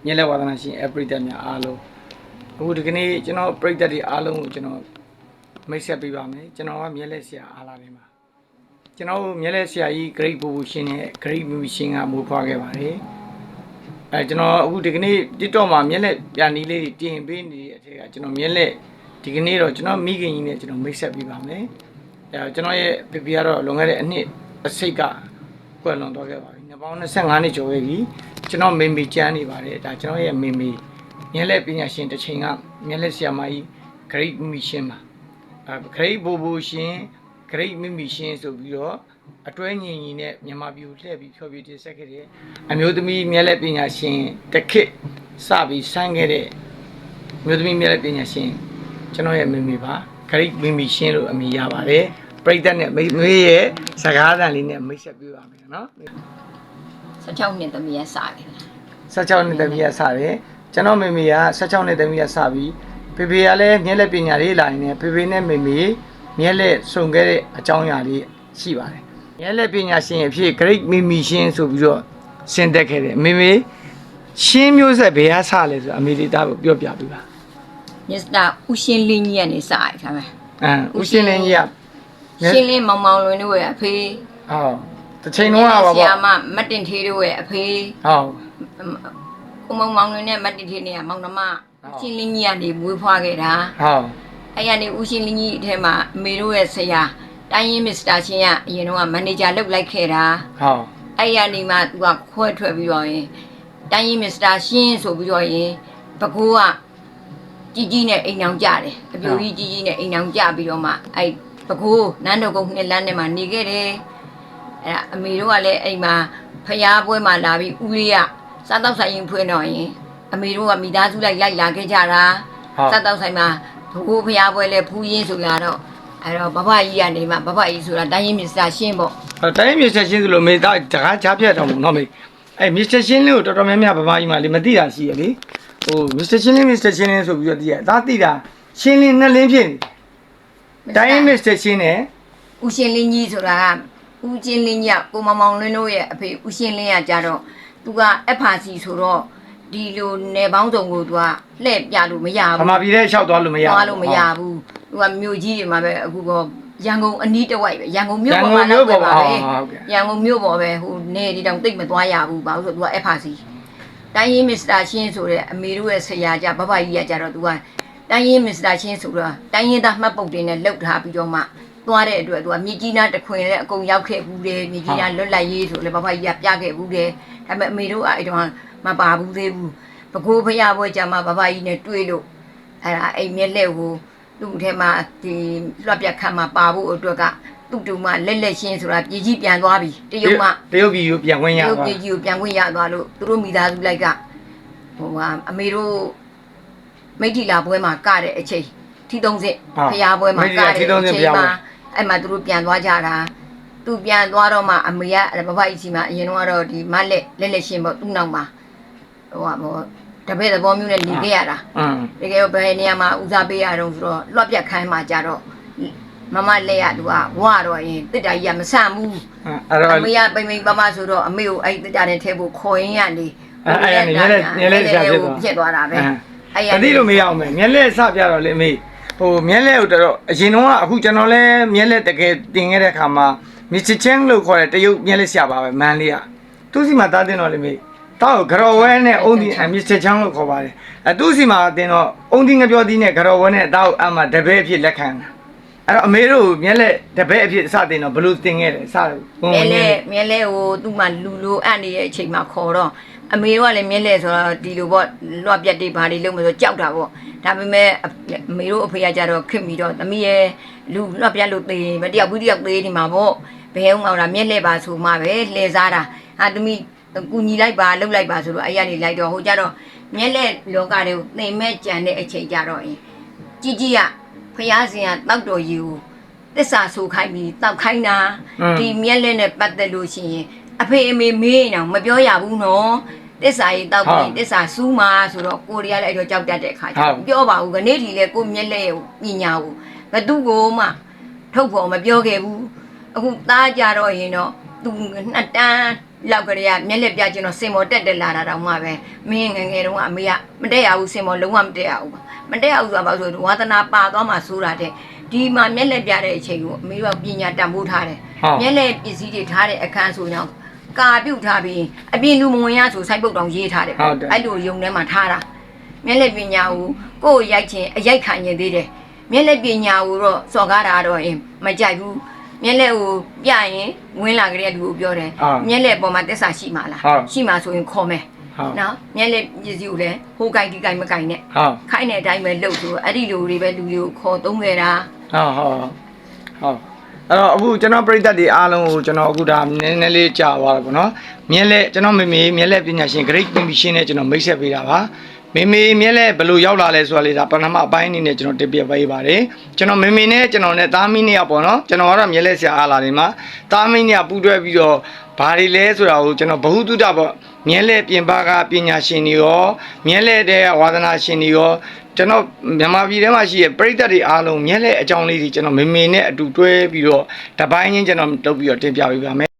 မြဲလက်ဝါသနာရှင်အပရိသတ်များအားလုံးအခုဒီကနေ့ကျွန်တော်ပရိသတ်တွေအားလုံးကိုကျွန်တော်မိတ်ဆက်ပေးပါမယ်ကျွန်တော်ကမြဲလက်ဆရာအားလာနေမှာကျွန်တော်မြဲလက်ဆရာကြီး Great ဘူဘူရှင်နဲ့ Great မီမီရှင်ကမိုးဖွားခဲ့ပါတယ်ကျွန်တော်အခုဒီကနေ့ TikTok မှာမြဲလက်ပြန်နီးလေးတင်ပေးနေတဲ့အထက်ကကျွန်တော်မြဲလက်ဒီကနေ့တော့ကျွန်တော်မိခင်ကြီးနဲ့ကျွန်တော်မိတ်ဆက်ပေးပါမယ်ကျွန်တော်ရဲ့ဖေဖေကတော့လွန်ခဲ့တဲ့အနှစ်အစိတ်ကကွယ်လွန်သွားခဲ့ပါပြီနှစ်ပေါင်း25နှစ်ကျော်ခဲ့ပြီကျွန်တော်မေမေကျန်းနေပါတယ်ဒါကျွန်တော်ရဲ့မေမေမြဲလက်ပညာရှင်တစ်ချိန်ကမြဲလက်ဆရာမကြီး Great မီမီရှင်ပါGreat ဘူဘူရှင် Great မီမီရှင်ဆိုပြီးတော့အတွဲညီညီနဲ့မြန်မာပြည်ကိုလှည့်ပြီးဖြောပြတင်ဆက်ခဲ့တဲ့အမျိုးသမီးမြဲလက်ပညာရှင်တစ်ခေတ်စပြီးဆန်းခဲ့တဲ့အမျိုးသမီးမြဲလက်ပညာရှင်ကျွန်တော်ရဲ့မေမေပါ Great မီမီရှင်လို့အမည်ရပါတယ်ပရိသတ်နဲ့မေရဲ့စကားသံလေးနဲ့မိတ်ဆက်ပေးပါမယ်နော်16နှစ်သမီးရစတယ်16နှစ်သမီးရစတယ်ကျွန်တော်မေမေက16နှစ်သမီးရစပြီးဖေဖေကလည်းမြဲလက်ပညာလေးလာနေတယ်ဖေဖေနဲ့မေမေမြဲလက်ဆုံခဲ့တဲ့အကြောင်းအရာလေးရှိပါတယ်မြဲလက်ပညာရှင်အဖြစ် Great မီမီရှင်ဆိုပြီးတော့ဆင်သက်ခဲ့တယ်မေမေရှင်းမျိုးဆက်ဘယ်ကစလဲဆိုအမေလေးသားကိုပြောပြပေးပါမစ္စတာဦးရှင်လင်းကြီးကနေစရထားမယ်ဦးရှင်လင်းကြီးကရှင်းလင်းမောင်မောင်လွင်တို့ရဲ့အဖေဟုတ်တချိန်လုံးကပါပေါ့ဆရာမမတ်တင်ထေးတို့ရဲ့အဖေဟုတ်ကိုမောင်မောင်လွင်နဲ့မတ်တင်ထေးနဲ့မောင်နှမဦးရှင်လင်းကြီးကနေမွေးဖွားခဲ့တာဟုတ်အဲ့ရနေဦးရှင်လင်းကြီးအထက်မှာအမေတို့ရဲ့ဆရာတိုင်းရင်းမစ္စတာရှင်ကအရင်တော့မန်နေဂျာလုပ်လိုက်ခဲ့တာဟုတ်အဲ့ရနေမှသူကခွဲထွက်ပြီးတော့ရင်တိုင်းရင်းမစ္စတာရှင်ဆိုပြီးတော့ရင်ဘကိုးကကြီးကြီးနဲ့အိမ်အောင်ကြတယ်အပြိုကြီးကြီးကြီးနဲ့အိမ်အောင်ကြပြီးတော့မှအဲ့ပကိုးနန်းတော်ကုန်းနှစ်လမ်းထဲမှာနေခဲ့တယ်အဲ့ဒါအမေတို့ကလည်းအိမ်မှာဖျားပွဲမှာလာပြီးဦးလေးကစားတော့ဆိုင်ရင်ဖွင့်တော့ရင်အမေတို့ကမိသားစုလိုက်လာခဲ့ကြတာစားတော့ဆိုင်မှာဘကိုးဖျားပွဲလဲဖူးရင်းဆိုလာတော့အဲ့တော့ဘဘကြီးကနေမှဘဘကြီးဆိုတာတိုင်းရင်းမစ္စတာရှင်းပေါ့တိုင်းရင်းမစ္စတာရှင်းဆိုလို့မေသားတကားချဖြတ်တော့ဘူးနော်မေအဲ့မစ္စတာရှင်းလေးကိုတော်တော်များများဘဘကြီးမှလေမသိတာရှိရလေဟိုမစ္စတာရှင်းလင်းဆိုပြီးတော့သိရဒါသိတာရှင်းလင်းနှစ်လင်းဖြစ်နေတိုင်းမစ္စတာရှင်းနဲ့ဦးရှင်လင်းကြီးဆိုတာကဦးချင်းလင်းကြီးကိုမောင်မောင်လင်းတို့ရဲ့အဖေဦးရှင်လင်းကကြတော့သူက FRC ဆိုတော့ဒီလိုနယ်ပေါင်းစုံကိုသူကလှည့်ပြလို့မရဘူးဗမာပြည်ထဲလျှောက်သွားလို့မရဘူးသွားလို့မရဘူးသူကမြို့ကြီးတွေမှာပဲအခုကရန်ကုန်အနီးတစ်ဝိုက်ပဲရန်ကုန်မြို့ပေါ်မှာလောက်ပဲပါပဲရန်ကုန်မြို့ပေါ်ပဲဟိုနေဒီတောင်တိတ်မသွားရဘူးဘာလို့ဆိုသူက FRCတိုင်းရင်းမစ္စတာရှင်းဆိုတဲ့အမေတို့ရဲ့ဆရာကြဘဘကြီးကကြတော့သူကတိုင်းရင်းမစ္စတာရှင်းဆိုတော့တိုင်းရင်းသားမှတ်ပုတ်တင်နဲ့လှုပ်ထားပြီးတော့မှသွားတဲ့အတွက်သူကမြေကြီးနားတခွင်နဲ့အကုန်ရောက်ခဲ့ဘူးတယ်မြေကြီးနားလွတ်လပ်ရေးဆိုလေဘဘကြီးကပြခဲ့ဘူးတယ်ဒါပေမဲ့အမေတို့ကအဲ့တော့မပါဘူးသေးဘူးပကိုးဖျားပွဲကြမှာဘဘကြီးနဲ့တွေ့လို့အဲ့ဒါအိမ်မြက်လက်ကိုသူ့ထဲမှာဒီလွှတ်ပြတ်ခတ်မှာပါဖို့အတွက်ကသူ့တူမလက်ရှင်းဆိုတာပြည်ကြီးပြန်သွားပြီတရုတ်ပြည်ကိုပြန်ဝင်ရသွားပြည်ကြီးကိုပြန်ဝင်ရသွားလို့သူတို့မိသားစုလိုက်ကဟိုအမေတို့မိထီလာပွဲမှာကတဲ့အချိန်ထီ30ဖျားပွဲမှာကတဲ့အချိန်မှာအဲ့မှာသူတို့ပြန်သွားကြတာသူပြန်သွားတော့မှအမေကဘဘကြီးစီမှာအရင်တော့ဒီမလက်ရှင်းပေါ့သူ့နောက်မှာဟိုတပည့်သဘောမျိုးနဲ့နေခဲ့ရတာတကယ်တော့ဘယ်နေရာမှာဦးစားပေးရတော့ဆိုတော့လွှတ်ပြတ်ခိုင်းမှကြတော့မမလက်ရသူကဝါတော့ရင်တစ်တာကြီးကမဆန့်ဘူးအဲ့တော့အမေကပိမ့်ပမဆိုတော့အမေကိုအဲ့တစ်တာနဲ့ထဲဖို့ခေါ်ရင်းရနေအဲ့မြဲလက်ဆရာဖြစ်သွားတာပဲအဲ့တတိလို့မရအောင်မယ်မြဲလက်ဆပြတော့လေအမေဟိုမြဲလက်ကိုတော့အရင်တော့အခုကျွန်တော်လဲမြဲလက်တကယ်တင်ခဲ့တဲ့အခါမှာမစ္စတာချန်လို့ခေါ်တဲ့တရုတ်မြဲလက်ဆရာပါပဲမန်လေးကသူ့စီမှာတားတင်တော့လေမေတော့ဂရော်ဝဲနဲ့အုံဒီမစ္စတာချန်လို့ခေါ်ပါတယ်သူ့စီမှာတင်တော့အုံဒီငပြောသီးနဲ့ဂရော်ဝဲနဲ့တောက်အမှတပည့်အဖြစ်လက်ခံတာအဲ့တော့အမေတို့မြဲလက်တပည့်အဖြစ်စတင်တော့ဘလို့တင်ခဲ့တယ်စမြဲလက်ဟိုသူ့မှာလူလိုအပ်နေတဲ့အချိန်မှာခေါ်တော့အမေတို့ကလည်းမြဲလက်ဆိုတော့ဒီလိုပေါ့လွှတ်ပြတ်တွေဘာတွေလုပ်မလို့ကြောက်တာပေါ့ဒါပေမဲ့အမေတို့အဖေကကြတော့ခစ်ပြီးတော့သမီးရဲ့လူလွှတ်ပြတ်လို့သေးမတယောက်ဘူးတယောက်သေးနေမှာပေါ့ဘယ်အောင်လာမြဲလက်ပါဆိုမှပဲလှည့်စားတာဟာသမီးကူညီလိုက်ပါလှုပ်လိုက်ပါဆိုတော့အဲ့ရနေလိုက်တော့ဟိုကြတော့မြက်လက်လောကတွေကိုသိမဲ့ကြံတဲ့အချိန်ကြတော့ကြီးကြီးကဖျားစင်ကတောက်တော်ကြီးကိုတစ္ဆာဆိုခိုင်းပြီးတောက်ခိုင်းတာဒီမြက်လက်နဲ့ပတ်သက်လို့ရှိရင်အဖေအမေမေးအောင်မပြောရဘူးနော်တစ္ဆာကြီးတောက်ပြီးတစ္ဆာစူးမှာဆိုတော့ကိုရီးယားလည်းအဲ့တော့ကြောက်တတ်တဲ့အခါကျပြောပါဘူးခနေ့ဒီလေကိုမြက်လက်ရဲ့ပညာကိုဘသူကိုမှထုတ်ဖို့မပြောခဲ့ဘူးအခုသားကြတော့ရင်တော့သူနှစ်တန်း လောက်ကလေးကမျက်လက်ပြကျွန်တော်စင်မော်တက်တက်လာတာတောင်မှပဲမင်းငငယ်တုန်းကအမေကမတက်ရဘူးစင်မော်လုံးဝမတက်ရဘူးမတက်ရဘူးဆိုတာဘာလို့ဆိုဝါသနာပါသွားမှဆိုတာတဲ့ဒီမှာမျက်လက်ပြတဲ့အချိန်ကိုအမေကပညာတန်ဖိုးထားတယ်မျက်လက်ပစ္စည်းတွေထားတဲ့အခန်းဆိုတော့ကာပြုတ်ထားပြီးအပြင်လူမဝင်ရဆိုစိုက်ပုတ်တောင်ရေးထားတယ်အဲ့လိုယုံထဲမှာထားတာမျက်လက်ပညာကိုကိုယ်ရိုက်ခြင်းအရိုက်ခံရင်သေးတယ်မျက်လက်ပညာကိုတော့စော်ကားတာတော့မကြိုက်ဘူးမျက်လက်ကိုပြရင်ဝင်လာကြတဲ့လူကိုပြောတယ်မျက်လက်ပေါ်မှာတက်စာရှိမှာလားရှိမှာဆိုရင်ခေါ်မယ်နော်မျက်လက်ပစ္စည်းကိုလည်းဟိုးကြိုက်ဒီကြိုက်မကြိုက်နဲ့ခိုင်းတဲ့အတိုင်းပဲလှုပ်ဆိုအဲ့ဒီလူတွေပဲလူတွေကိုခေါ်သုံးခဲ့တာအဲ့တော့အခုကျွန်တော်ပြိတ္တတွေအားလုံးကိုကျွန်တော်အခုဒါနည်းနည်းလေးကြာသွားတယ်ပေါ့နော်မျက်လက်ကျွန်တော်မေမျက်လက်ပညာရှင် grade mission နဲ့ကျွန်တော်မိတ်ဆက်ပေးတာပါမေမျက်လက်ဘယ်လိုရောက်လာလဲဆိုတာလေးဒါပထမအပိုင်းအနေနဲ့ကျွန်တော်တင်ပြပေးပါတယ်ကျွန်တော်မေနဲ့ကျွန်တော်နဲ့သားမီးနှစ်ယောက်ပေါ့နော်ကျွန်တော်ကတော့မျက်လက်ဆရာအားလာတယ်မှာသားမီးနှစ်ယောက်ပူးတွဲပြီးတော့ဘာတွေလဲဆိုတာကိုကျွန်တော်ဘ ഹു တုဒပေါ့မျက်လက်ပြင်ပကပညာရှင်တွေရောမျက်လက်တဲ့ဝါသနာရှင်တွေရောကျွန်တော်မြန်မာပြည်ထဲမှာရှိတဲ့ပြည်သက်တွေအားလုံးမျက်လက်အကြောင်းလေးတွေကျွန်တော်မေနဲ့အတူတွဲပြီးတော့တပိုင်းချင်းကျွန်တော်လုပ်ပြီးတော့တင်ပြပေးပါမယ်